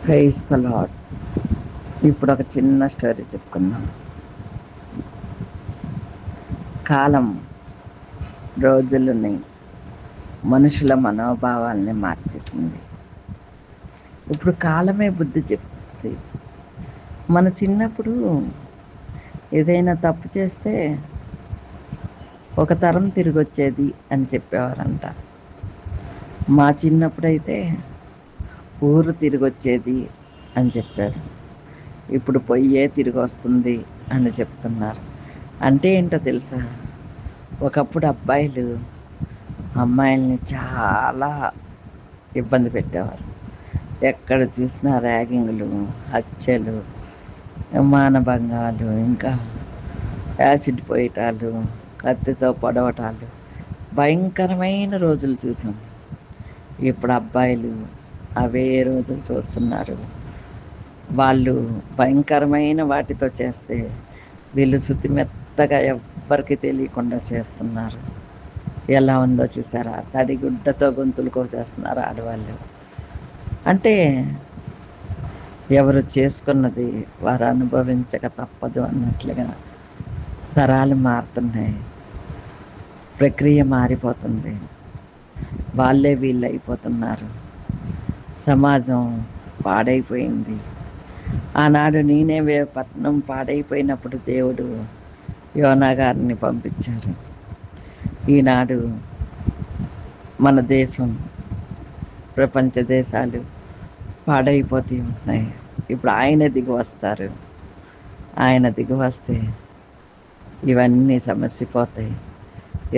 Praise the lord. ఇప్పుడు ఒక చిన్న స్టోరీ చెప్పుకుందాం. కాలం రోజులని మనుషుల మనోభావాల్ని మార్చేసింది. ఇప్పుడు కాలమే బుద్ధి చెప్తుంది. మన చిన్నప్పుడు ఏదైనా తప్పు చేస్తే ఒక తరం తిరిగి వచ్చేది అని చెప్పేవారంట. మా చిన్నప్పుడైతే ఊరు తిరిగి వచ్చేది అని చెప్పారు. ఇప్పుడు పొయ్యే తిరిగి వస్తుంది అని చెప్తున్నారు. అంటే ఏంటో తెలుసా? ఒకప్పుడు అబ్బాయిలు అమ్మాయిల్ని చాలా ఇబ్బంది పెట్టేవారు. ఎక్కడ చూసినా ర్యాగింగ్లు, హత్యలు, మానభంగాలు, ఇంకా యాసిడ్ పోయటాలు, కత్తితో పొడవటాలు, భయంకరమైన రోజులు చూసాం. ఇప్పుడు అబ్బాయిలు అవే రోజులు చూస్తున్నారు. వాళ్ళు భయంకరమైన వాటితో చేస్తే వీళ్ళు శుతిమెత్తగా ఎవ్వరికి తెలియకుండా చేస్తున్నారు. ఎలా ఉందో చూసారా? తడిగుడ్డతో గొంతులు కోసేస్తున్నారు ఆడవాళ్ళు. అంటే ఎవరు చేసుకున్నది వారు అనుభవించక తప్పదు అన్నట్లుగా తరాలు మారుతున్నాయి. ప్రక్రియ మారిపోతుంది. వాళ్ళే వీళ్ళు అయిపోతున్నారు. సమాజం పాడైపోయింది. ఆనాడు నీనెవే పట్టణం పాడైపోయినప్పుడు దేవుడు యోనా గారిని పంపించారు. ఈనాడు మన దేశం, ప్రపంచ దేశాలు పాడైపోతూ ఉన్నాయి. ఇప్పుడు ఆయన దిగి వస్తారు. ఆయన దిగి వస్తే ఇవన్నీ సమస్యపోతాయి.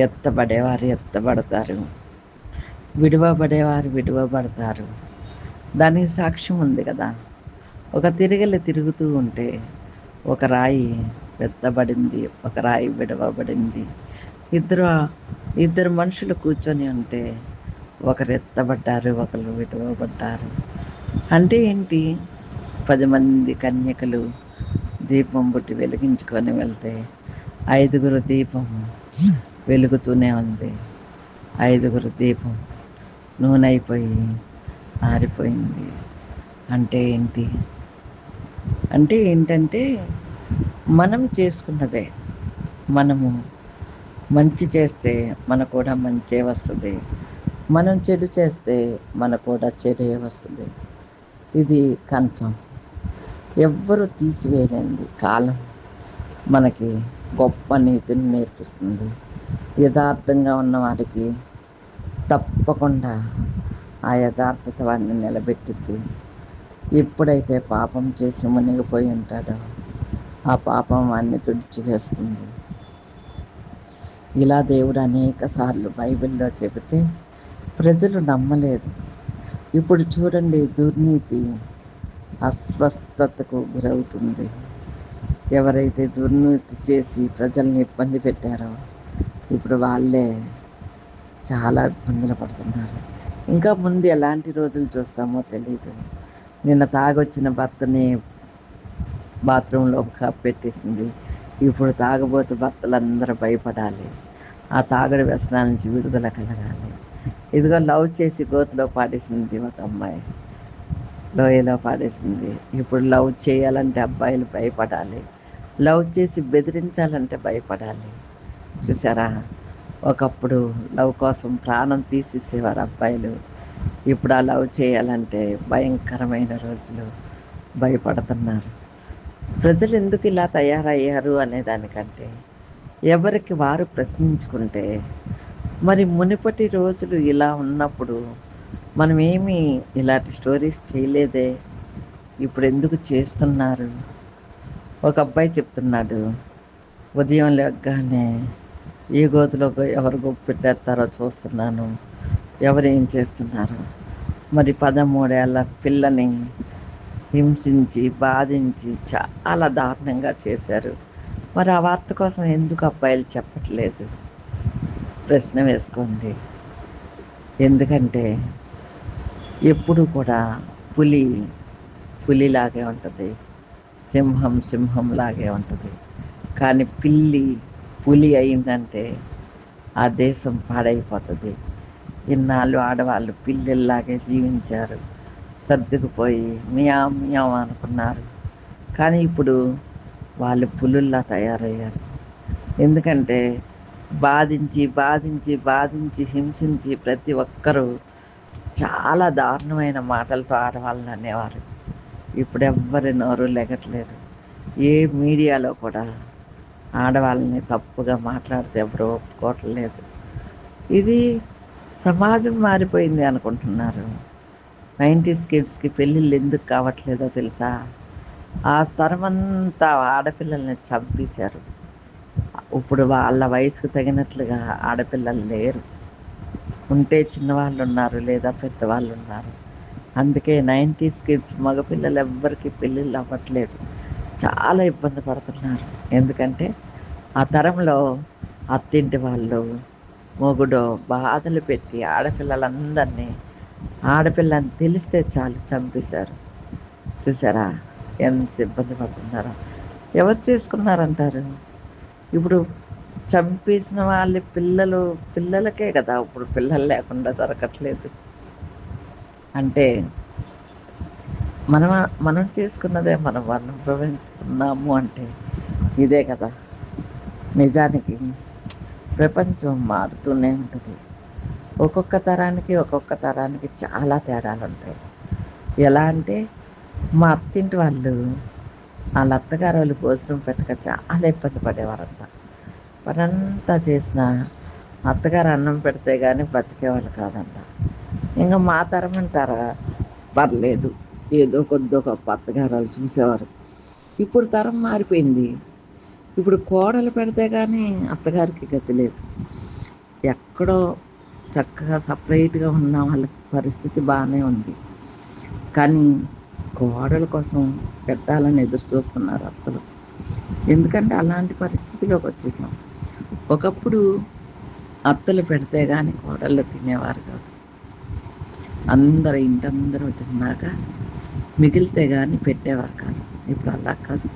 ఎత్తబడేవారు ఎత్తబడతారు, విడువబడేవారు విడువబడతారు. దానికి సాక్ష్యం ఉంది కదా. ఒక తిరిగలి తిరుగుతూ ఉంటే ఒక రాయి ఎత్తబడింది, ఒక రాయి విడవబడింది. ఇద్దరు మనుషులు కూర్చొని ఉంటే ఒకరు ఎత్తబడ్డారు, ఒకరు విడవబడ్డారు. అంటే ఏంటి? 10 మంది కన్యకలు దీపం బుట్టి వెలిగించుకొని వెళ్తే 5గురు దీపం వెలుగుతూనే ఉంది. 5గురు దీపం నూనె అయిపోయి ఆరిపోయింది. అంటే ఏంటి? అంటే ఏంటంటే మనం చేసుకున్నదే. మనము మంచి చేస్తే మనకు కూడా మంచే వస్తుంది. మనం చెడు చేస్తే మనకు కూడా చెడే వస్తుంది. ఇది కన్ఫర్మ్. ఎవ్వరూ తీసివేయలేంది. కాలం మనకి గొప్ప నీతిని నేర్పిస్తుంది. యథార్థంగా ఉన్న వారికి తప్పకుండా ఆ యథార్థత వాడిని నిలబెట్టిద్ది. ఎప్పుడైతే పాపం చేసి మునిగిపోయి ఉంటాడో ఆ పాపం వాడిని తుడిచివేస్తుంది. ఇలా దేవుడు అనేక సార్లు బైబిల్లో చెబితే ప్రజలు నమ్మలేదు. ఇప్పుడు చూడండి, దుర్నీతి అస్వస్థతకు గురవుతుంది. ఎవరైతే దుర్నీతి చేసి ప్రజల్ని ఇబ్బంది పెట్టారో ఇప్పుడు వాళ్ళే చాలా ఇబ్బందులు పడుతున్నారు. ఇంకా ముందు ఎలాంటి రోజులు చూస్తామో తెలీదు. నిన్న తాగొచ్చిన భర్తని బాత్రూంలో పెట్టేసింది. ఇప్పుడు తాగబోతు భర్తలందరూ భయపడాలి. ఆ తాగడి వ్యసనాల నుంచి విడుదల కలగాలి. ఇదిగో లవ్ చేసి గోతులో పాడేసింది ఒక అమ్మాయి, లోయలో పాడేసింది. ఇప్పుడు లవ్ చేయాలంటే అబ్బాయిలు భయపడాలి. లవ్ చేసి బెదిరించాలంటే భయపడాలి. చూసారా? ఒకప్పుడు లవ్ కోసం ప్రాణం తీసేసేవారు అబ్బాయిలు. ఇప్పుడు ఆ లవ్ చేయాలంటే భయంకరమైన రోజులు, భయపడుతున్నారు. ప్రజలు ఎందుకు ఇలా తయారయ్యారు అనే దానికంటే ఎవరికి వారు ప్రశ్నించుకుంటే, మరి మునుపటి రోజులు ఇలా ఉన్నప్పుడు మనం ఏమీ ఇలాంటి స్టోరీస్ చేయలేదే, ఇప్పుడు ఎందుకు చేస్తున్నారు? ఒక అబ్బాయి చెప్తున్నాడు, ఉదయం లేవగానే ఏ గోతులో ఎవరు గొప్ప పెట్టేస్తారో చూస్తున్నాను, ఎవరు ఏం చేస్తున్నారు. మరి 13 ఏళ్ళ పిల్లని హింసించి బాధించి చాలా దారుణంగా చేశారు. మరి ఆ వార్త కోసం ఎందుకు అబ్బాయిలు చెప్పట్లేదు? ప్రశ్న వేసుకోండి. ఎందుకంటే ఎప్పుడు కూడా పులిలాగే ఉంటుంది, సింహం సింహంలాగే ఉంటుంది. కానీ పులి అయిందంటే ఆ దేశం పాడైపోతుంది. ఇన్నాళ్ళు ఆడవాళ్ళు పిల్లల్లాగే జీవించారు. సర్దుకుపోయి మియావ్ మియావ్ అనుకున్నారు. కానీ ఇప్పుడు వాళ్ళు పులుల్లా తయారయ్యారు. ఎందుకంటే బాధించి బాధించి బాధించి హింసించి ప్రతి ఒక్కరూ చాలా దారుణమైన మాటలతో ఆడవాళ్ళని అనేవారు. ఇప్పుడు ఎవ్వరి నోరు లెగట్లేదు. ఏ మీడియాలో కూడా ఆడవాళ్ళని తప్పుగా మాట్లాడితే ఎవరు ఒప్పుకోవట్లేదు. ఇది సమాజం మారిపోయింది అనుకుంటున్నారు. 90s కిడ్స్కి పెళ్ళిళ్ళు ఎందుకు కావట్లేదో తెలుసా? ఆ తరమంతా ఆడపిల్లల్ని చంపేశారు. ఇప్పుడు వాళ్ళ వయసుకు తగినట్లుగా ఆడపిల్లలు లేరు. ఉంటే చిన్నవాళ్ళు ఉన్నారు, లేదా పెద్దవాళ్ళు ఉన్నారు. అందుకే 90s కిడ్స్ మగపిల్లలు ఎవ్వరికి పెళ్ళిళ్ళు అవ్వట్లేదు. చాలా ఇబ్బంది పడుతున్నారు. ఎందుకంటే ఆ తరంలో అత్తింటి వాళ్ళు మొగుడో బాధలు పెట్టి ఆడపిల్లలందరినీ, ఆడపిల్లని తెలిస్తే చాలు చంపేశారు. చూసారా ఎంత ఇబ్బంది పడుతున్నారో? ఎవరు చేసుకున్నారంటారు? ఇప్పుడు చంపేసిన వాళ్ళ పిల్లలకే కదా ఇప్పుడు పిల్లలు లేకుండా దొరకట్లేదు. అంటే మనం మనం చేసుకున్నదే మనం అనుభవిస్తున్నాము అంటే ఇదే కదా. నిజానికి ప్రపంచం మారుతూనే ఉంటుంది. ఒక్కొక్క తరానికి చాలా తేడాలు ఉంటాయి. ఎలా అంటే మా అత్తింటి వాళ్ళు వాళ్ళ అత్తగారు వాళ్ళు భోజనం పెట్టక చాలా ఇబ్బంది పడేవారంట. పనంతా చేసిన అత్తగారు అన్నం పెడితే కానీ బతికేవాళ్ళు కాదంట. ఇంకా మా తరం అంటారా, పర్లేదు ఏదో కొద్దో గొప్ప అత్తగారు వాళ్ళు చూసేవారు. ఇప్పుడు తరం మారిపోయింది. ఇప్పుడు కోడలు పెడితే కానీ అత్తగారికి గతి లేదు. ఎక్కడో చక్కగా సపరేట్గా ఉన్న వాళ్ళ పరిస్థితి బాగానే ఉంది. కానీ కోడల కోసం పెట్టాలని ఎదురు చూస్తున్నారు అత్తలు. ఎందుకంటే అలాంటి పరిస్థితిలోకి వచ్చేసాం. ఒకప్పుడు అత్తలు పెడితే కానీ కోడళ్ళు తినేవారు కాదు. ఇంటందరూ తిన్నాక మిగిలితే కానీ పెట్టేవారు కాదు. ఇప్పుడు అలా కాదు.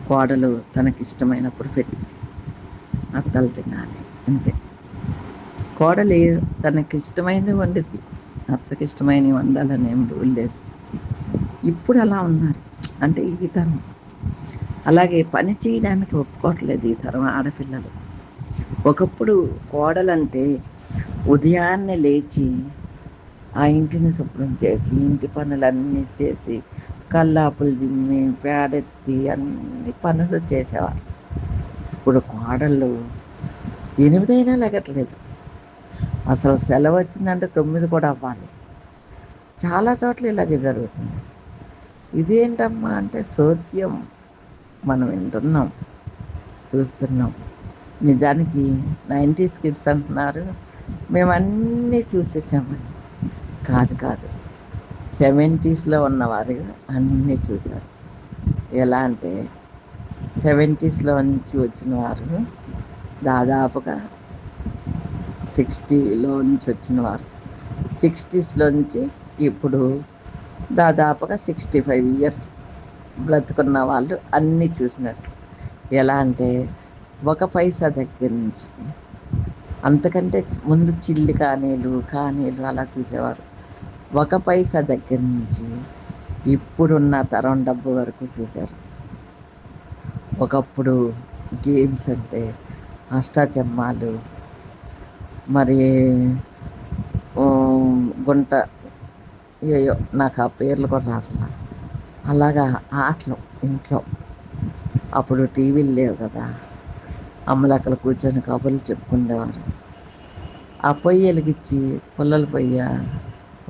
కోడలు తనకిష్టమైనప్పుడు పెట్టింది, అత్తలు తినాలి అంతే. కోడలు తనకిష్టమైనది వండిద్ది, అత్తకి ఇష్టమైనవి వండాలని ఏం రూల్ లేదు. ఇప్పుడు అలా ఉన్నారు. అంటే ఈ తరం అలాగే పని చేయడానికి ఒప్పుకోవట్లేదు ఈ తరం ఆడపిల్లలు. ఒకప్పుడు కోడలంటే ఉదయాన్నే లేచి ఆ ఇంటిని శుభ్రం చేసి ఇంటి పనులన్నీ చేసి కల్లాపులు జిమ్మి పేడెత్తి అన్ని పనులు చేసేవారు. ఇప్పుడు కోడళ్ళు 8 అయినా లెగట్లేదు. అసలు సెలవు వచ్చిందంటే 9 కూడా అవ్వాలి. చాలా చోట్ల ఇలాగే జరుగుతుంది. ఇదేంటమ్మా అంటే సోద్యం మనం వింటున్నాం, చూస్తున్నాం. నిజానికి 90s కిడ్స్ అంటున్నారు మేము అన్నీ చూసేసామని. కాదు 70sలో ఉన్నవారు అన్నీ చూశారు. ఎలా అంటే 70sలో నుంచి వచ్చిన వారు దాదాపుగా 60లో నుంచి వచ్చిన వారు 60స్లో నుంచి ఇప్పుడు దాదాపుగా 65 ఇయర్స్ బ్రతుకున్న వాళ్ళు అన్నీ చూసినట్లు. ఎలా అంటే 1 పైసా దగ్గర నుంచి, అంతకంటే ముందు చిల్లి కానీలు అలా చూసేవారు. 1 పైసా దగ్గర నుంచి ఇప్పుడున్న తరం డబ్బు వరకు చూశారు. ఒకప్పుడు గేమ్స్ అంటే అష్టాచెమ్మాలు, మరి గుంట, ఏయో నాకు ఆ పేర్లు కూడా రావట్లా, అలాగా ఆటలు ఇంట్లో. అప్పుడు టీవీలు లేవు కదా, అమ్మలక్కలు కూర్చొని కబుర్లు చెప్పుకునేవారు. ఆ పొయ్యి వెలిగించి పుల్లల పొయ్య,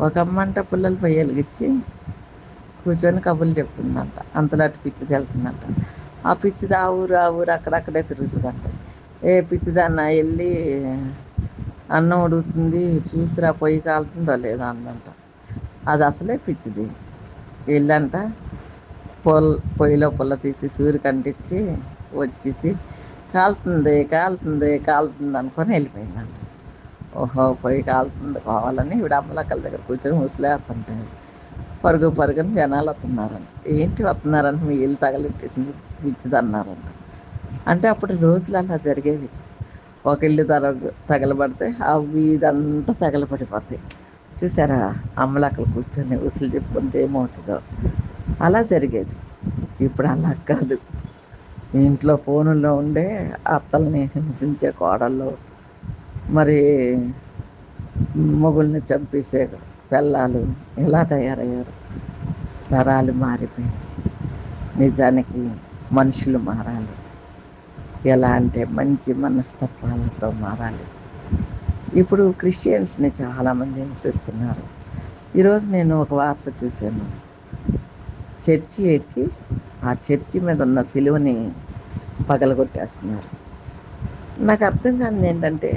ఒక అమ్మంట పుల్లల పొయ్యి వెలిగించి కూర్చొని కబుర్లు చెప్తుందంట. అంతలో అటు పిచ్చిది వెళ్తుందంట. ఆ పిచ్చిది ఆ ఊరు అక్కడక్కడే తిరుగుతుందంట. ఏ పిచ్చిదన్న వెళ్ళి అన్నం ఉడుకుతుంది చూసిరా, పొయ్యి కాలుతుందో లేదా అందంట. అది అసలే పిచ్చిది. వెళ్ళంట పొయ్యిలో పుల్ల తీసి సూర్యుకి అంటించి వచ్చేసి కాలుతుంది అనుకొని వెళ్ళిపోయిందంట. ఓహో పొయ్యి కాలుతుంది కావాలని ఇవిడ అమ్మలక్కల దగ్గర కూర్చొని ముసలేస్తుంటే పరుగుని జనాలు వస్తున్నారంట. ఏంటి వస్తున్నారంటే మీ ఇల్లు తగలెట్టేసింది పిచ్చిది అన్నారంట. అంటే అప్పుడు రోజులు అలా జరిగేవి. ఒక ఇల్లు తగలబడితే ఆ వీధంతా తగలబడిపోతాయి. చూసారా, అమ్మలక్కలు కూర్చొని ఉసులు చెప్పుకుంటే ఏమవుతుందో అలా జరిగేది. ఇప్పుడు అలా కాదు. ఇంట్లో ఫోనుల్లో ఉండే అత్తల్ని హింసించే కోడళ్ళు, మరి మొగుల్ని చంపేసే పెళ్ళాలు ఎలా తయారయ్యారు. తరాలు మారిపోయినాయి. నిజానికి మనుషులు మారాలి. ఎలా అంటే మంచి మనస్తత్వాలతో మారాలి. ఇప్పుడు క్రిస్టియన్స్ని చాలామంది హింసిస్తున్నారు. ఈరోజు నేను ఒక వార్త చూశాను. చర్చి ఎక్కి ఆ చర్చి మీద ఉన్న సిలువని పగలగొట్టేస్తున్నారు. నాకు అర్థం కానిది ఏంటంటే,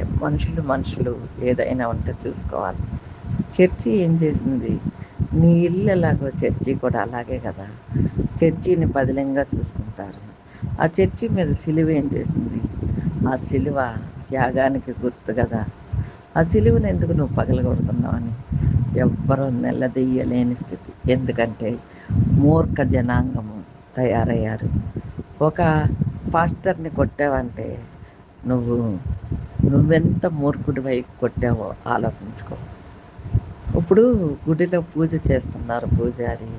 మనుషులు ఏదైనా ఉంటే చూసుకోవాలి. చర్చి ఏం చేసింది? నీ ఇల్లు ఎలాగో చర్చి కూడా అలాగే కదా. చర్చిని పదిలంగా చూసుకుంటారు. ఆ చర్చి మీద సిలువ ఏం చేసింది? ఆ సిలువ త్యాగానికి గుర్తు కదా. ఆ సిలువను ఎందుకు నువ్వు పగలగొడుతున్నావు అని ఎవ్వరూ నిలదీయలేని స్థితి. ఎందుకంటే మూర్ఖ జనాంగము తయారయ్యారు. ఒక పాస్టర్ని కొట్టావంటే నువ్వు నువ్వెంత మూర్ఖుడివై కొట్టావో ఆలోచించుకో. ఇప్పుడు గుడిలో పూజ చేస్తున్నారు పూజారి,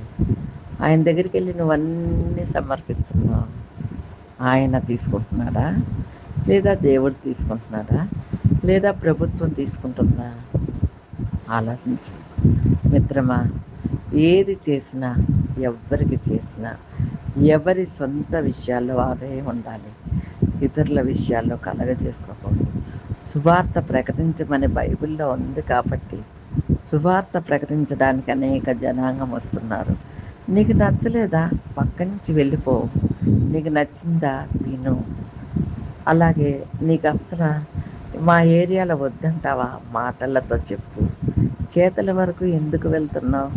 ఆయన దగ్గరికి వెళ్ళి నువ్వన్నీ సమర్పిస్తున్నావు. ఆయన తీసుకుంటున్నాడా, లేదా దేవుడు తీసుకుంటున్నాడా, లేదా ప్రభుత్వం తీసుకుంటుందా? ఆలోచించు మిత్రమా. ఏది చేసినా, ఎవరికి చేసినా, ఎవరి సొంత విషయాల్లో వారే ఉండాలి. ఇతరుల విషయాల్లో కలగ చేసుకోకూడదు. సువార్త ప్రకటించమని బైబిల్లో ఉంది కాబట్టి సువార్త ప్రకటించడానికి అనేక జనాంగం వస్తున్నారు. నీకు నచ్చలేదా పక్క నుంచి వెళ్ళిపో. నీకు నచ్చిందా విను. అలాగే నీకు అస్సలు మా ఏరియాలో వద్దంటావా, మాటలతో చెప్పు. చేతల వరకు ఎందుకు వెళ్తున్నావు?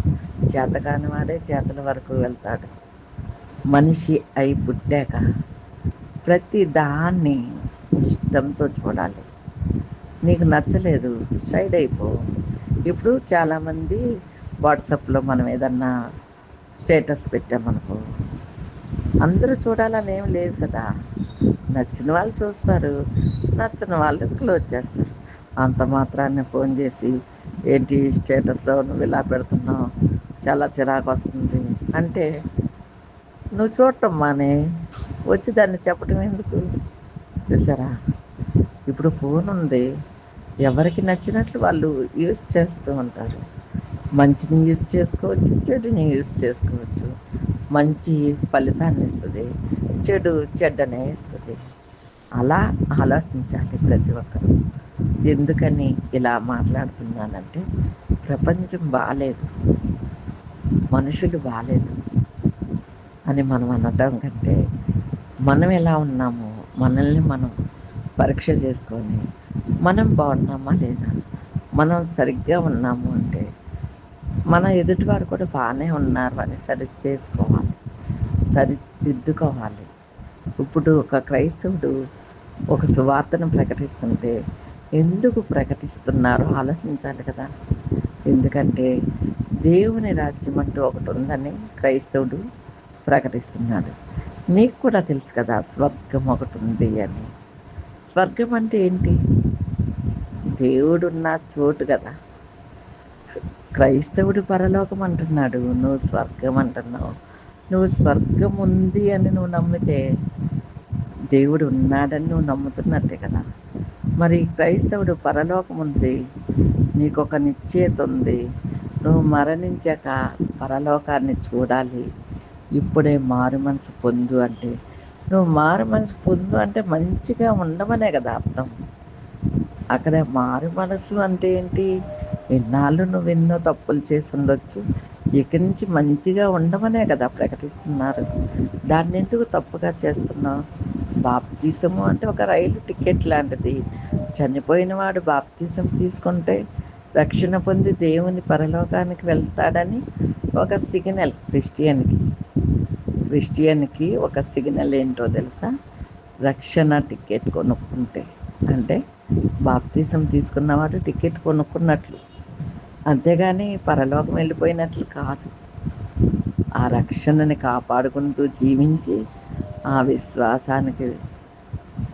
చేతకాని వాడే చేతల వరకు వెళ్తాడు. మనిషి అయి పుట్టాక ప్రతి దాన్ని ఇష్టంతో చూడాలి. నీకు నచ్చలేదు సైడ్ అయిపో. ఇప్పుడు చాలామంది వాట్సాప్లో మనం ఏదన్నా స్టేటస్ పెట్టామనుకో, అందరూ చూడాలని ఏం లేదు కదా. నచ్చిన వాళ్ళు చూస్తారు, నచ్చిన వాళ్ళు క్లోజ్ చేస్తారు. అంత మాత్రాన్ని ఫోన్ చేసి ఏంటి స్టేటస్లో నువ్వు ఇలా పెడుతున్నావు, చాలా చిరాకు వస్తుంది అంటే నువ్వు చూడటం మానే, వచ్చి దాన్ని చెప్పటం ఎందుకు? చూసారా, ఇప్పుడు ఫోన్ ఉంది, ఎవరికి నచ్చినట్లు వాళ్ళు యూజ్ చేస్తూ ఉంటారు. మంచిని యూజ్ చేసుకోవచ్చు, చెడుని యూజ్ చేసుకోవచ్చు. మంచి ఫలితాన్ని ఇస్తుంది, చెడ్డనే ఇస్తుంది. అలా ఆలోచించాలి ప్రతి ఒక్కరు. ఎందుకని ఇలా మాట్లాడుతున్నానంటే, ప్రపంచం బాగాలేదు, మనుషులు బాగాలేదు అని మనం అనటం కంటే, మనం ఎలా ఉన్నామో మనల్ని మనం పరీక్ష చేసుకొని మనం బాగున్నామా లేదా, మనం సరిగ్గా ఉన్నాము అంటే మన ఎదుటివారు కూడా బాగానే ఉన్నారు అని సరి చేసుకోవాలి, సరిదిద్దుకోవాలి. ఇప్పుడు ఒక క్రైస్తవుడు ఒక సువార్తను ప్రకటిస్తుంటే ఎందుకు ప్రకటిస్తున్నారో ఆలోచించాలి కదా. ఎందుకంటే దేవుని రాజ్యం అంటూ ఒకటి ఉందని క్రైస్తవుడు ప్రకటిస్తున్నాడు. నీకు కూడా తెలుసు కదా స్వర్గం ఒకటి ఉంది అని. స్వర్గం అంటే ఏంటి? దేవుడున్న చోటు కదా. క్రైస్తవుడు పరలోకం అంటున్నాడు, నువ్వు స్వర్గం అంటున్నావు. నువ్వు స్వర్గం ఉంది అని నువ్వు నమ్మితే దేవుడు ఉన్నాడని నువ్వు నమ్ముతున్నట్టే కదా. మరి క్రైస్తవుడు పరలోకం ఉంది, నీకు ఒక నిశ్చయిత ఉంది, నువ్వు మరణించాక పరలోకాన్ని చూడాలి, ఇప్పుడే మారు మనసు పొందు అంటే, నువ్వు మారు మనసు పొందు అంటే మంచిగా ఉండమనే కదా అర్థం. అక్కడ మారు మనసు అంటే ఏంటి? ఎన్నాళ్ళు నువ్వు ఎన్నో తప్పులు చేసి ఉండొచ్చు, ఇక్కడి నుంచి మంచిగా ఉండమనే కదా ప్రకటిస్తున్నారు. దాన్ని ఎందుకు తప్పుగా చేస్తున్నావు? బాప్తీసము అంటే ఒక రైలు టికెట్ లాంటిది. చనిపోయిన వాడు బాప్తీసం తీసుకుంటే రక్షణ పొంది దేవుని పరలోకానికి వెళ్తాడని ఒక సిగ్నల్. క్రిస్టియన్కి ఒక సిగ్నల్ ఏంటో తెలుసా? రక్షణ టికెట్ కొనుక్కుంటే, అంటే బాప్తీసం తీసుకున్నవాడు టికెట్ కొనుక్కున్నట్లు, అంతేగాని పరలోకం వెళ్ళిపోయినట్లు కాదు. ఆ రక్షణని కాపాడుకుంటూ జీవించి ఆ విశ్వాసానికి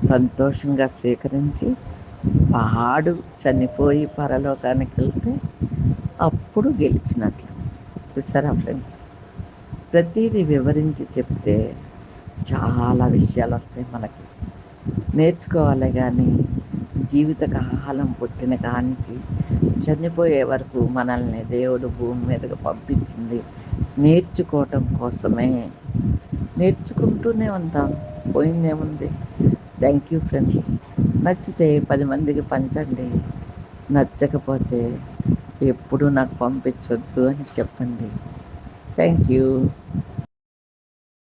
సంతోషంగా స్వీకరించి వాడు చనిపోయి పరలోకానికి వెళ్తే అప్పుడు గెలిచినట్లు. చూసారా ఫ్రెండ్స్, ప్రతిదీ వివరించి చెప్తే చాలా విషయాలు వస్తాయి మనకి. నేర్చుకోవాలి కానీ జీవిత కాలం పుట్టిన కాంచి చనిపోయే వరకు మనల్ని దేవుడు భూమి మీదకు పంపించింది నేర్చుకోవటం కోసమే. నేర్చుకుంటూనే ఉంటాం, పోయిందేముంది. Thank you friends. నచ్చితే 10 మందికి పంచండి, నచ్చకపోతే ఎప్పుడు నాకు పంపించొద్దు అని చెప్పండి. Thank you.